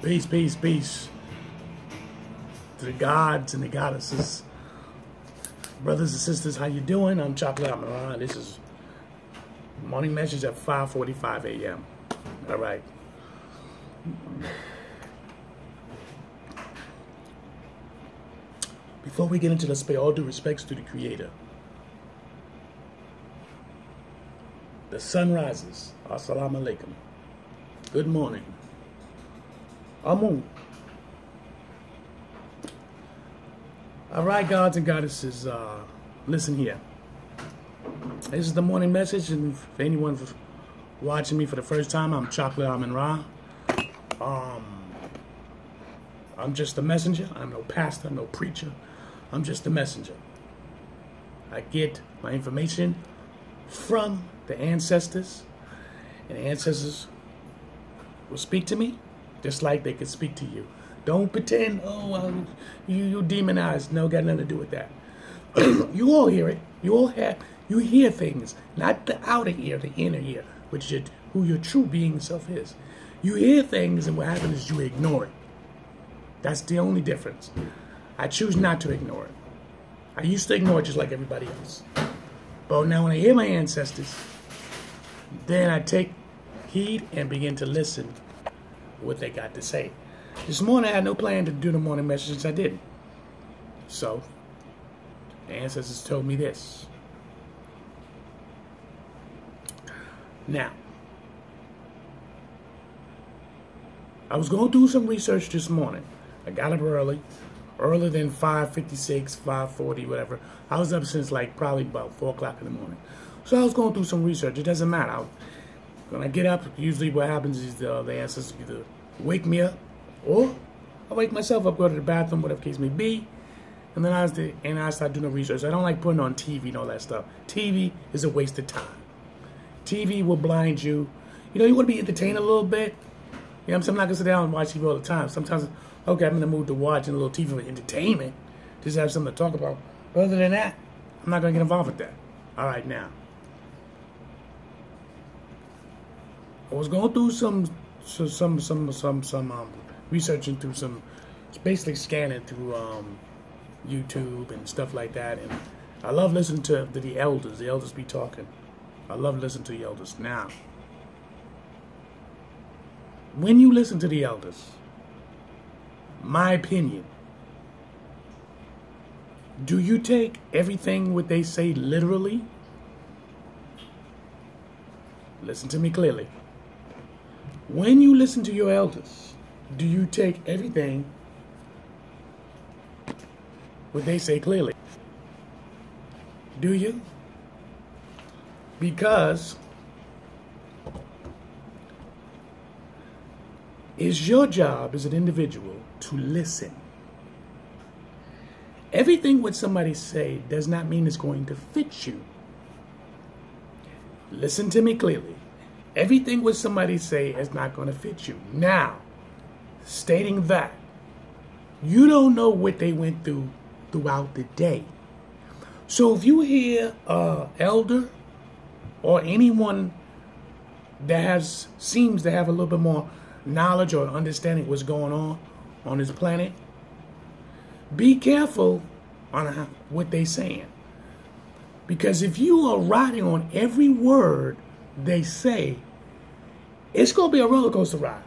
Peace, peace, peace to the gods and the goddesses. Brothers and sisters, how you doing? I'm Chocolate Amun Ra. This is morning message at 5:45 a.m. All right. Before we get into, let's pay all due respects to the Creator. The sun rises. Assalamu alaikum. Good morning. Amun. All right, gods and goddesses, listen here. This is the morning message, and for anyone watching me for the first time, I'm Chocolate Amun Ra. I'm just a messenger. I'm no pastor, no preacher. I'm just a messenger. I get my information from the ancestors, and the ancestors will speak to me just like they could speak to you. Don't pretend, oh, you demonized. No, got nothing to do with that. You all hear it. You hear things, not the outer ear, the inner ear, which is who your true being self is. You hear things, and what happens is you ignore it. That's the only difference. I choose not to ignore it. I used to ignore it just like everybody else. But now when I hear my ancestors, then I take heed and begin to listen what they got to say. This morning I had no plan to do the morning messages. I didn't. So the ancestors told me this. Now, I was going to do some research this morning. I got up earlier than 5:56, 5:40, whatever. I was up since like probably about 4 o'clock in the morning. So I was going to do some research. It doesn't matter. When I get up, usually what happens is the ancestors either wake me up, or I wake myself up, go to the bathroom, whatever case may be, and then I start doing the research. I don't like putting on TV and all that stuff. TV is a waste of time. TV will blind you. You know, you want to be entertained a little bit. You know what I'm saying? I'm not going to sit down and watch TV all the time. Sometimes, okay, I'm in the mood to watch a little TV for entertainment, just have something to talk about. But other than that, I'm not going to get involved with that. All right, now. I was going through some researching through some, basically scanning through YouTube and stuff like that, and I love listening to the elders. The elders be talking. I love listening to the elders. Now, when you listen to the elders, my opinion, do you take everything what they say literally? Listen to me clearly. When you listen to your elders, do you take everything what they say clearly? Do you? Because it's your job as an individual to listen. Everything what somebody say does not mean it's going to fit you. Listen to me clearly. Everything what somebody say is not going to fit you. Now, stating that, you don't know what they went through throughout the day. So if you hear an elder or anyone that seems to have a little bit more knowledge or understanding what's going on this planet, be careful on what they're saying. Because if you are riding on every word they say, it's going to be a roller coaster ride.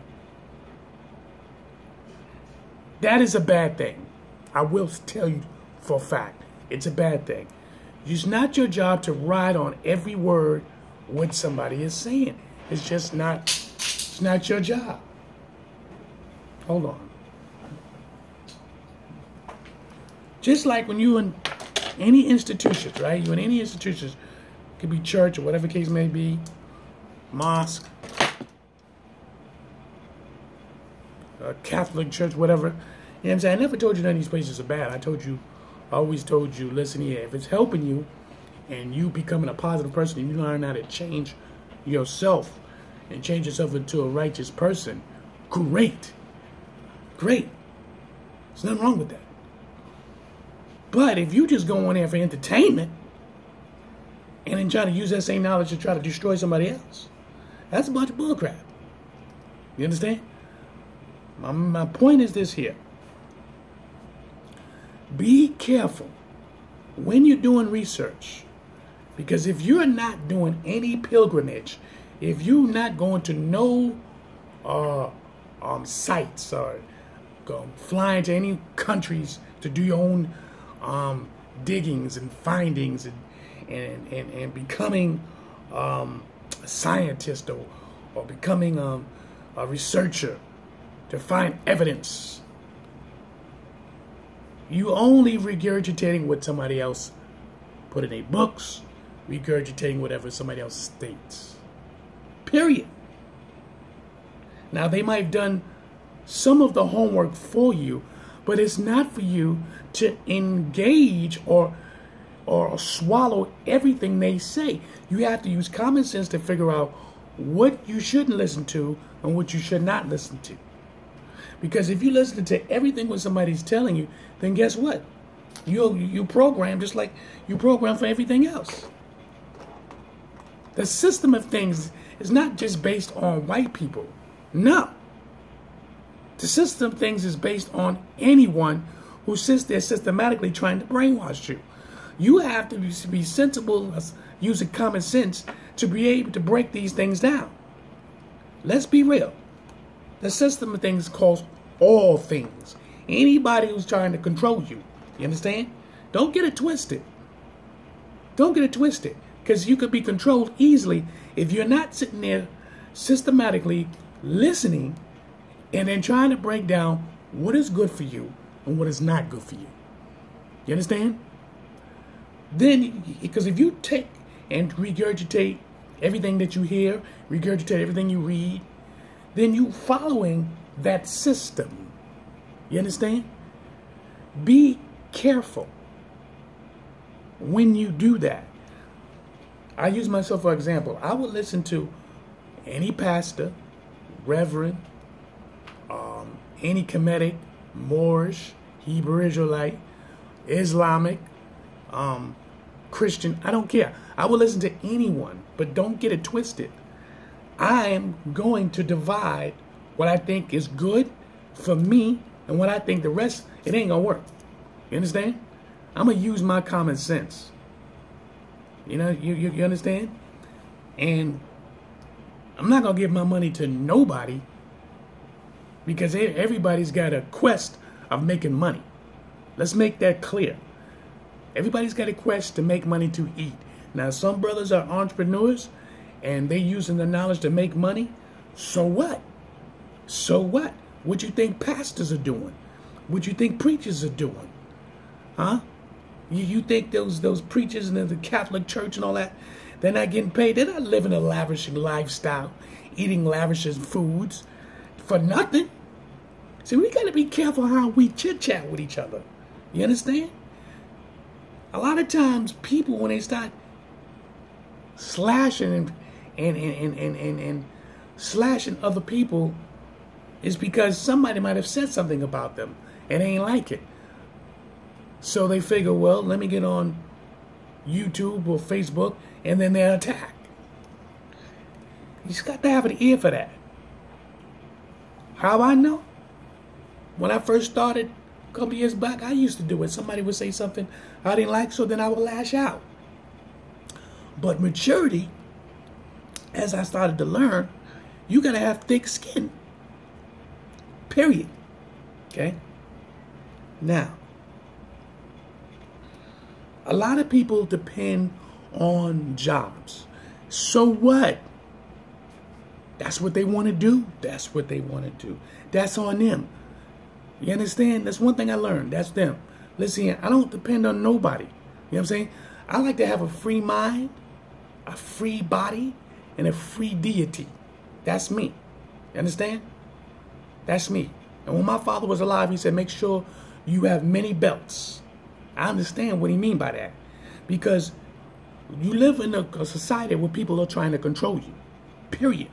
That is a bad thing. I will tell you for a fact, it's a bad thing. It's not your job to ride on every word what somebody is saying. It's just not, it's not your job. Hold on. Just like when you in any institutions, right? You in any institutions, it could be church or whatever case may be, mosque, Catholic church, whatever. You know what I'm saying? I never told you none of these places are bad. I always told you, listen here, if it's helping you and you becoming a positive person and you learn how to change yourself and change yourself into a righteous person, great. Great. There's nothing wrong with that. But if you just go on there for entertainment and then try to use that same knowledge to try to destroy somebody else, that's a bunch of bullcrap. You understand? My point is this here. Be careful when you're doing research, because if you're not doing any pilgrimage, if you're not going to no sites or flying to any countries to do your own diggings and findings and becoming a scientist or becoming a researcher to find evidence, you only regurgitating what somebody else put in their books, regurgitating whatever somebody else states. Period. Now, they might have done some of the homework for you, but it's not for you to engage or swallow everything they say. You have to use common sense to figure out what you shouldn't listen to and what you should not listen to. Because if you listen to everything what somebody's telling you, then guess what? You program just like you program for everything else. The system of things is not just based on white people. No. The system of things is based on anyone who sits there systematically trying to brainwash you. You have to be sensible, using common sense to be able to break these things down. Let's be real. The system of things calls all things. Anybody who's trying to control you. You understand? Don't get it twisted. Don't get it twisted. Because you could be controlled easily if you're not sitting there systematically listening and then trying to break down what is good for you and what is not good for you. You understand? Then, because if you take and regurgitate everything that you hear, regurgitate everything you read, then you following that system. You understand? Be careful when you do that. I use myself for example. I would listen to any pastor, reverend, any Kemetic, Moorish, Hebrew Israelite, Islamic, Christian, I don't care. I will listen to anyone, but don't get it twisted. I am going to divide what I think is good for me and what I think the rest, it ain't gonna work. You understand? I'm gonna use my common sense. You know, you understand? And I'm not gonna give my money to nobody because everybody's got a quest of making money. Let's make that clear. Everybody's got a quest to make money to eat. Now, some brothers are entrepreneurs and they're using the knowledge to make money. So what? So what? What you think pastors are doing? What you think preachers are doing? Huh? You think those preachers in the Catholic Church and all that, they're not getting paid? They're not living a lavish lifestyle, eating lavish foods for nothing. See, we got to be careful how we chit-chat with each other. You understand? A lot of times people, when they start slashing and slashing other people, is because somebody might have said something about them and they ain't like it. So they figure, well, let me get on YouTube or Facebook, and then they attack. You just got to have an ear for that. How I know? When I first started a couple of years back, I used to do it. Somebody would say something I didn't like, so then I would lash out. But maturity, as I started to learn, you got to have thick skin. Period. Okay? Now, a lot of people depend on jobs. So what? That's what they want to do. That's what they want to do. That's on them. You understand? That's one thing I learned. That's them. Listen, I don't depend on nobody. You know what I'm saying? I like to have a free mind, a free body, and a free deity. That's me. You understand? That's me. And when my father was alive, he said, make sure you have many belts. I understand what he mean by that. Because you live in a society where people are trying to control you. Period.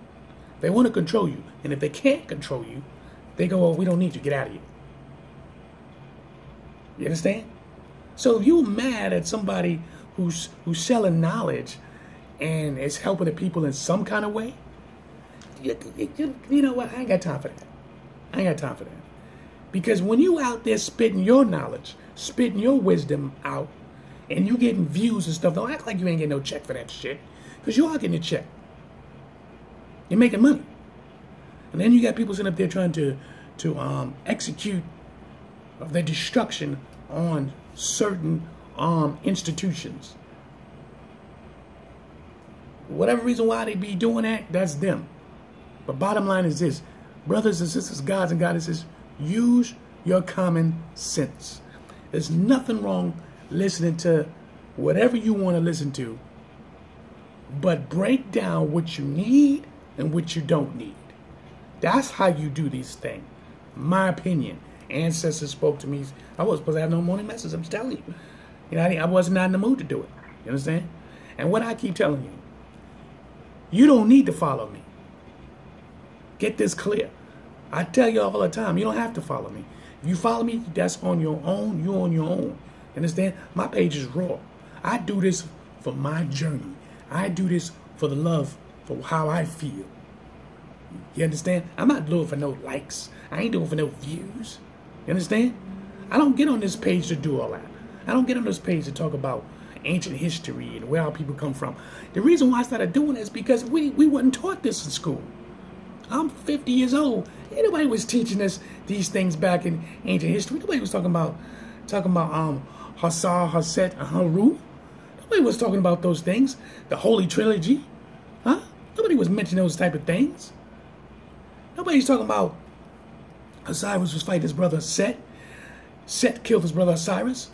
They want to control you. And if they can't control you, they go, well, we don't need you. Get out of here. You understand? So if you're mad at somebody who's selling knowledge and is helping the people in some kind of way, you know what? I ain't got time for that. I ain't got time for that. Because when you out there spitting your knowledge, spitting your wisdom out, and you getting views and stuff, don't act like you ain't getting no check for that shit. Because you are getting a check. You're making money. And then you got people sitting up there trying to execute their destruction on certain institutions. Whatever reason why they be doing that, that's them. But bottom line is this. Brothers and sisters, gods and goddesses, use your common sense. There's nothing wrong listening to whatever you want to listen to, but break down what you need and what you don't need. That's how you do these things. My opinion. Ancestors spoke to me. I wasn't supposed to have no morning message. I'm telling you. You know, I was not in the mood to do it. You understand? And what I keep telling you, you don't need to follow me. Get this clear. I tell you all the time, you don't have to follow me. If you follow me, that's on your own. You're on your own. Understand? My page is raw. I do this for my journey. I do this for the love, for how I feel. You understand? I'm not doing it for no likes. I ain't doing it for no views. You understand? I don't get on this page to do all that. I don't get on this page to talk about ancient history and where our people come from. The reason why I started doing it is because we wasn't taught this in school. I'm 50 years old. Ain't nobody was teaching us these things back in ancient history. Nobody was talking about Hassar, Hasset, and Haru. Nobody was talking about those things. The Holy Trilogy. Huh? Nobody was mentioning those type of things. Nobody's talking about Osiris was fighting his brother Set. Set killed his brother Osiris.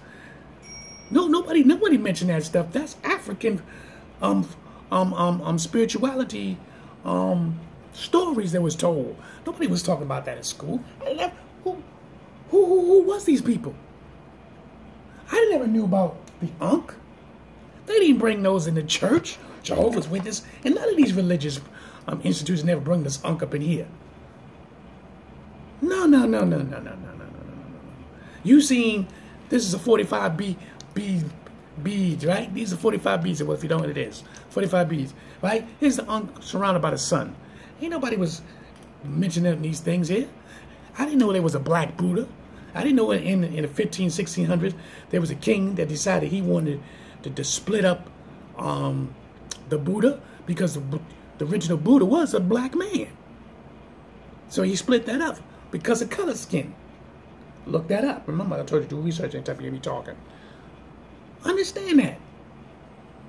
No, nobody mentioned that stuff. That's African spirituality stories that was told. Nobody was talking about that in school. Who was these people? I never knew about the Ankh. They didn't bring those in the church, Jehovah's Witness, and none of these religious institutions never bring this Ankh up in here. No. You seen, this is a 45 beads, right? These are 45 beads, if you don't know what it is. 45 beads, right? Here's the Ankh surrounded by the sun. Ain't nobody was mentioning these things here. I didn't know there was a black Buddha. I didn't know in the 1600s there was a king that decided he wanted to split up the Buddha because the original Buddha was a black man. So he split that up because of color skin. Look that up. Remember, I told you to do research and type of me talking. Understand that.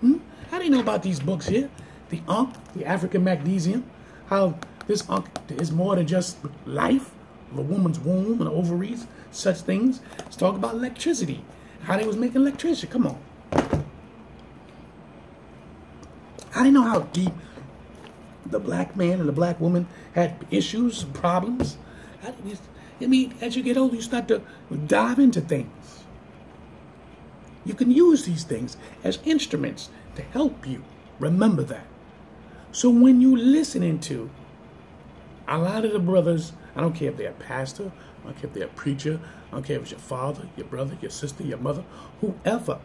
I didn't know about these books here. The Ankh, the African magnesium, how this Ankh is more than just life of a woman's womb and ovaries, such things. Let's talk about electricity, how they was making electricity. Come on. I didn't know how deep the black man and the black woman had issues, problems. I mean, as you get older, you start to dive into things. You can use these things as instruments to help you. Remember that. So when you listening to a lot of the brothers, I don't care if they're a pastor, I don't care if they're a preacher, I don't care if it's your father, your brother, your sister, your mother, whoever.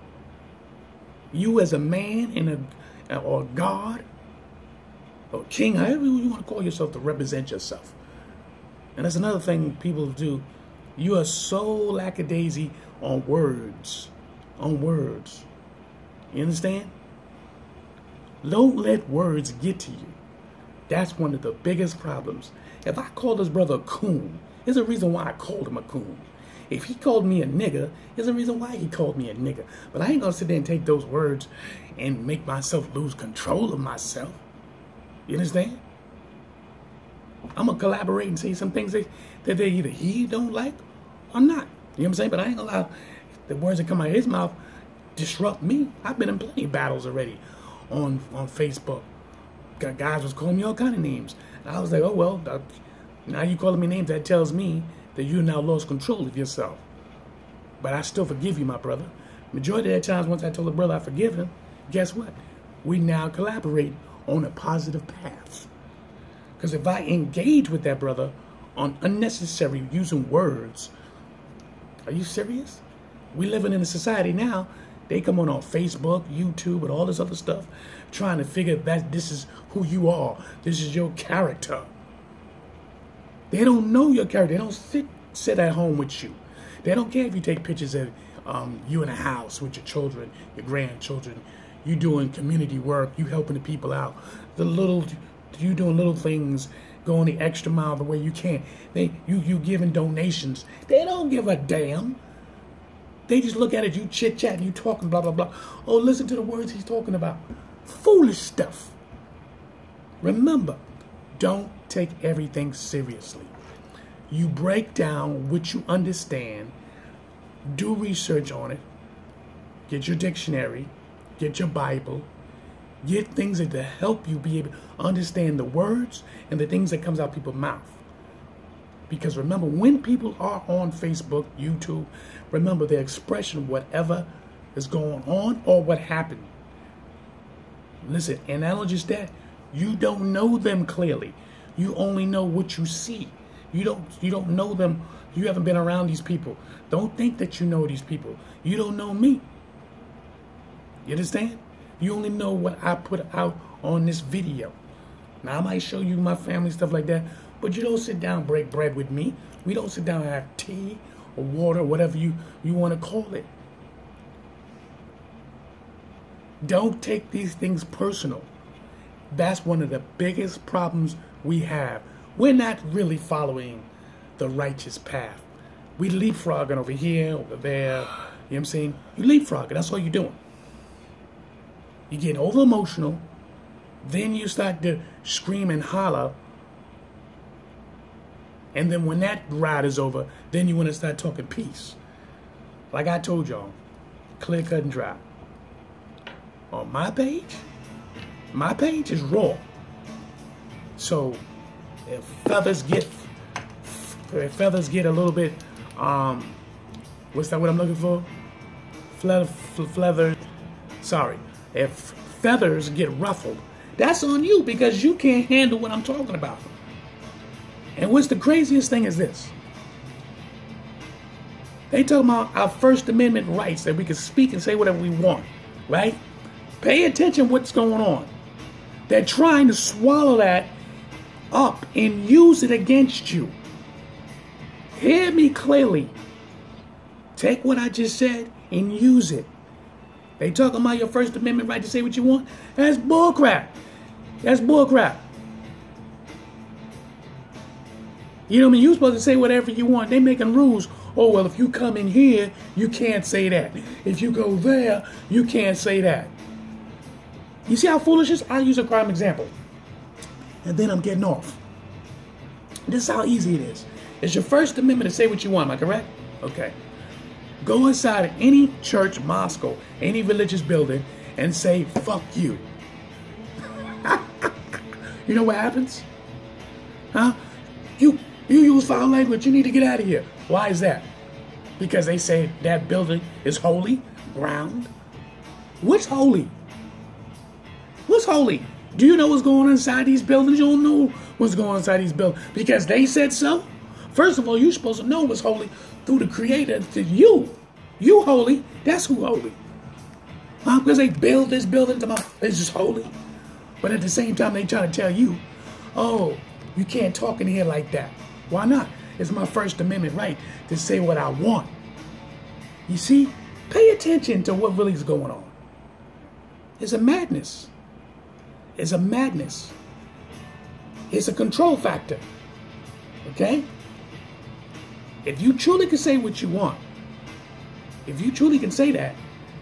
You as a man or a god or king, however you want to call yourself, to represent yourself. And that's another thing people do. You are so lackadaisy on words. On words. You understand? Don't let words get to you. That's one of the biggest problems. If I call this brother a coon, there's a reason why I called him a coon. If he called me a nigger, there's a reason why he called me a nigger. But I ain't gonna sit there and take those words and make myself lose control of myself. You understand? I'm gonna collaborate and say some things that either he don't like or not. You know what I'm saying? But I ain't gonna allow the words that come out of his mouth disrupt me. I've been in plenty of battles already on Facebook. Guys was calling me all kind of names. And I was like, oh, well, now you calling me names, that tells me that you now lost control of yourself. But I still forgive you, my brother. Majority of the times, once I told the brother I forgive him, guess what? We now collaborate on a positive path. Because if I engage with that brother on unnecessary using words, are you serious? We living in a society now, they come on Facebook, YouTube, and all this other stuff, trying to figure that this is who you are. This is your character. They don't know your character. They don't sit at home with you. They don't care if you take pictures of you in a house with your children, your grandchildren. You doing community work. You helping the people out. You doing little things, going the extra mile the way you can. You giving donations. They don't give a damn. They just look at it, you chit-chatting, you talking, blah, blah, blah. Oh, listen to the words he's talking about. Foolish stuff. Remember, don't take everything seriously. You break down what you understand, do research on it, get your dictionary, get your Bible, get things that to help you be able to understand the words and the things that comes out people's mouth. Because remember, when people are on Facebook, YouTube, remember their expression of whatever is going on or what happened. Listen, and not only just that, you don't know them clearly. You only know what you see. You don't know them. You haven't been around these people. Don't think that you know these people. You don't know me. You understand? You only know what I put out on this video. Now, I might show you my family, stuff like that, but you don't sit down and break bread with me. We don't sit down and have tea or water, whatever you want to call it. Don't take these things personal. That's one of the biggest problems we have. We're not really following the righteous path. We leapfrogging over here, over there. You know what I'm saying? You leapfrogging. That's all you're doing. You get over emotional. Then you start to scream and holler. And then when that ride is over, then you want to start talking peace. Like I told y'all, clear, cut, and dry. On my page is raw. So if feathers get a little bit, what's that? What I'm looking for? If feathers get ruffled, that's on you because you can't handle what I'm talking about. And what's the craziest thing is this. They talk about our First Amendment rights, that we can speak and say whatever we want, right? Pay attention what's going on. They're trying to swallow that up and use it against you. Hear me clearly. Take what I just said and use it. They talking about your First Amendment right to say what you want. That's bullcrap. That's bullcrap. You know what I mean? You're supposed to say whatever you want. They making rules. Oh, well, if you come in here, you can't say that. If you go there, you can't say that. You see how foolish it is? I'll use a crime example. And then I'm getting off. This is how easy it is. It's your First Amendment to say what you want. Am I correct? Okay. Go inside of any church, mosque, or any religious building and say, fuck you. You know what happens? Huh? You use foul language. You need to get out of here. Why is that? Because they say that building is holy ground. What's holy? What's holy? Do you know what's going on inside these buildings? You don't know what's going on inside these buildings because they said so. First of all, you're supposed to know what's holy through the Creator to you. You holy. That's who holy. Huh? Because they build this building to it's just holy. But at the same time, they try to tell you, oh, you can't talk in here like that. Why not? It's my First Amendment right to say what I want. You see? Pay attention to what really is going on. It's a madness. It's a madness. It's a control factor. Okay? If you truly can say what you want, if you truly can say that,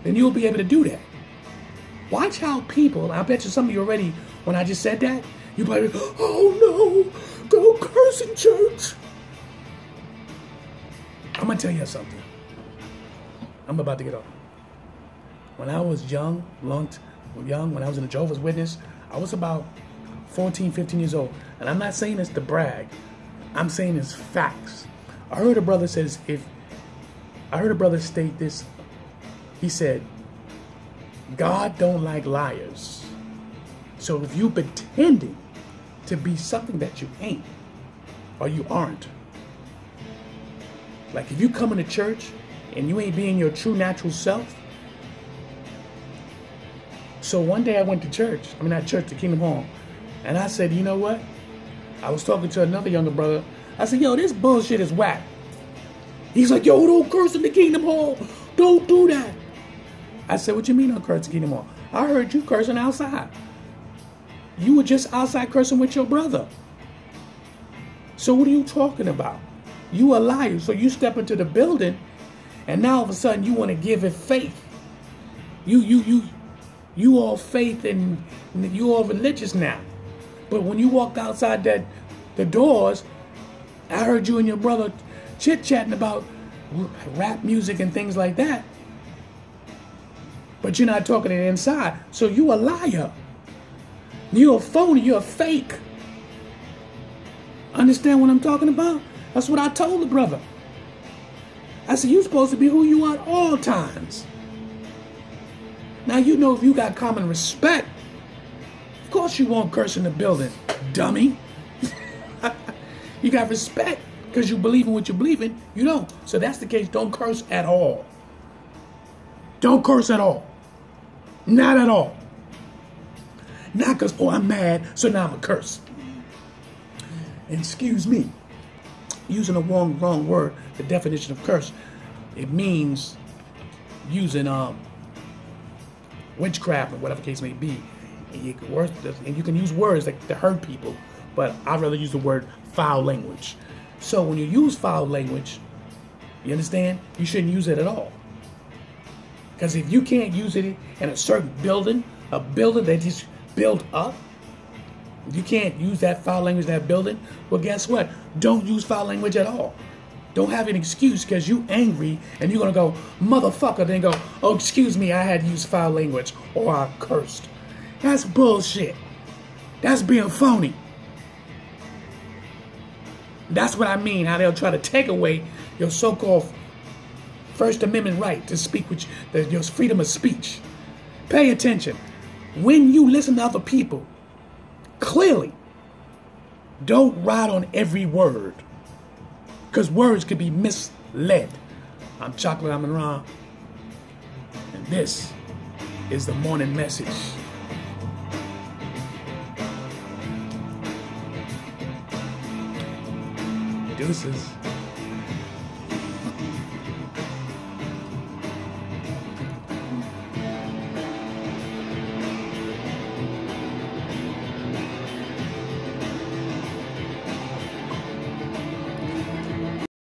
then you'll be able to do that. Watch how people, I bet you some of you already, when I just said that, you probably, oh no, go curse in church. I'm going to tell you something. I'm about to get off. When I was young, when I was in the Jehovah's Witness, I was about 14, 15 years old. And I'm not saying this to brag. I'm saying it's facts. I heard a brother state this. He said, God don't like liars. So if you pretending to be something that you ain't or you aren't, like if you come into church and you ain't being your true natural self. So one day I went to church. I mean, not church, to Kingdom Hall. And I said, you know what? I was talking to another younger brother. I said, yo, this bullshit is whack. He's like, yo, don't curse in the Kingdom Hall. Don't do that. I said, what you mean don't curse in Kingdom Hall? I heard you cursing outside. You were just outside cursing with your brother. So what are you talking about? You a liar. So you step into the building, and now all of a sudden you want to give it faith. You all faith and you all religious now. But when you walk outside the doors, I heard you and your brother chit-chatting about rap music and things like that. But you're not talking it inside. So you a liar. You're a phony. You're a fake. Understand what I'm talking about? That's what I told the brother. I said, you're supposed to be who you are at all times. Now, you know, if you got common respect, of course you won't curse in the building, dummy. You got respect because you believe in what you believe in. You don't. So that's the case. Don't curse at all. Don't curse at all. Not at all. Not because, oh, I'm mad, so now I'm a curse. And excuse me, using a wrong word, the definition of curse, it means using witchcraft or whatever case may be. And you can use words that hurt people, but I'd rather use the word foul language. So when you use foul language, you understand, you shouldn't use it at all. Because if you can't use it in a certain building, a building that is built up, you can't use that foul language in that building, well, guess what? Don't use foul language at all. Don't have an excuse because you angry and you're going to go, motherfucker, then go, oh, excuse me, I had used foul language or I cursed. That's bullshit. That's being phony. That's what I mean, how they'll try to take away your so-called First Amendment right to speak with your freedom of speech. Pay attention. When you listen to other people, clearly, don't ride on every word. Because words could be misled. I'm Chocolate Amun Ra, and this is the morning message. Deuces.